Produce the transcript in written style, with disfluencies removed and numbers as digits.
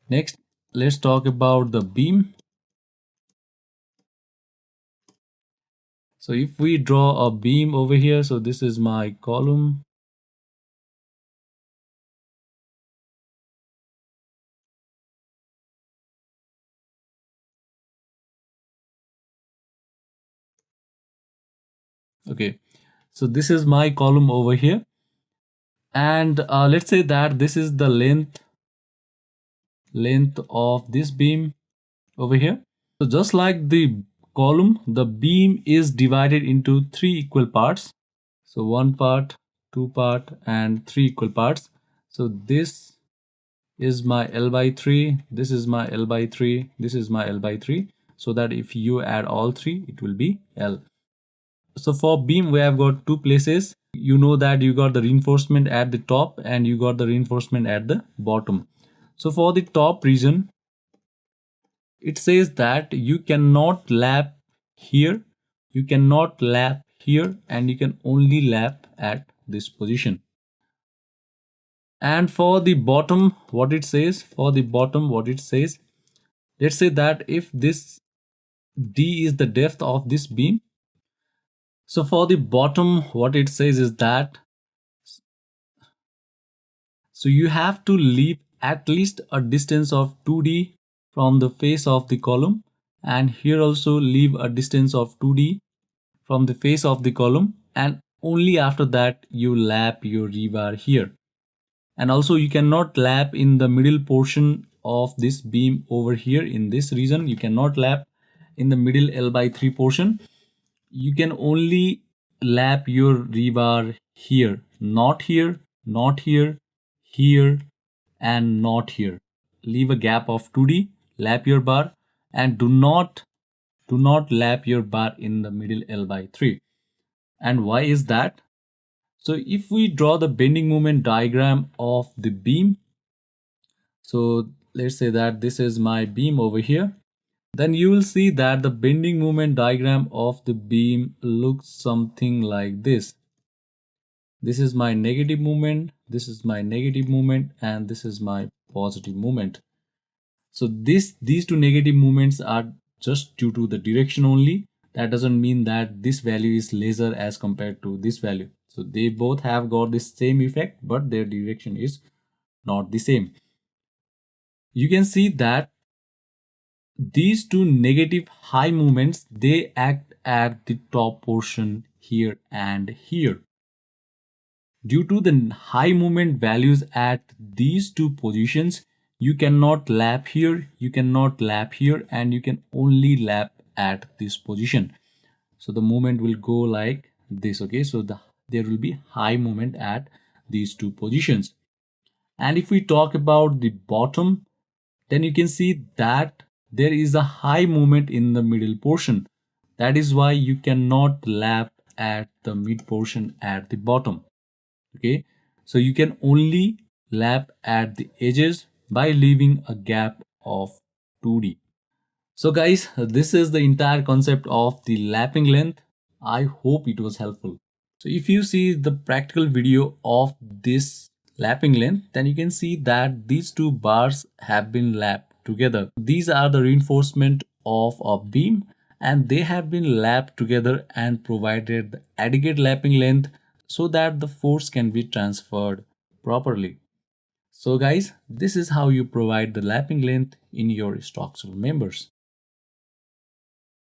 Next, let's talk about the beam. So if we draw a beam over here, so this is my column. Okay, so this is my column over here. And let's say that this is the length of this beam over here. So just like the column, the beam is divided into three equal parts. So one part, two part, and three equal parts. So this is my L by 3, this is my L by 3, this is my L by 3, so that if you add all three, it will be L. So for beam, we have got two places. You know that you got the reinforcement at the top and you got the reinforcement at the bottom. So for the top region, it says that you cannot lap here, you cannot lap here, and you can only lap at this position. And for the bottom, what it says, let's say that if this D is the depth of this beam, so for the bottom, what it says is that so you have to leave at least a distance of 2D from the face of the column, and here also leave a distance of 2D from the face of the column, and only after that you lap your rebar here. And also you cannot lap in the middle portion of this beam over here in this region. You cannot lap in the middle L by 3 portion. You can only lap your rebar here, not here, not here, here, and not here. Leave a gap of 2D, lap your bar, and do not lap your bar in the middle L by 3. And why is that? So if we draw the bending moment diagram of the beam, so let's say that this is my beam over here, then you will see that the bending moment diagram of the beam looks something like this. This is my negative moment, this is my negative moment, and this is my positive moment. So these two negative moments are just due to the direction only. That doesn't mean that this value is lesser as compared to this value. So they both have got the same effect, but their direction is not the same. You can see that these two negative high moments, they act at the top portion here and here. Due to the high moment values at these two positions, you cannot lap here, you cannot lap here, and you can only lap at this position. So the moment will go like this. Okay, so there will be high moment at these two positions. And if we talk about the bottom, then you can see that there is a high moment in the middle portion. That is why you cannot lap at the mid portion at the bottom. Okay, so you can only lap at the edges by leaving a gap of 2D. So guys, this is the entire concept of the lapping length. I hope it was helpful. So if you see the practical video of this lapping length, then you can see that these two bars have been lapped together. These are the reinforcement of a beam, and they have been lapped together and provided the adequate lapping length so that the force can be transferred properly. So guys, this is how you provide the lapping length in your structural members.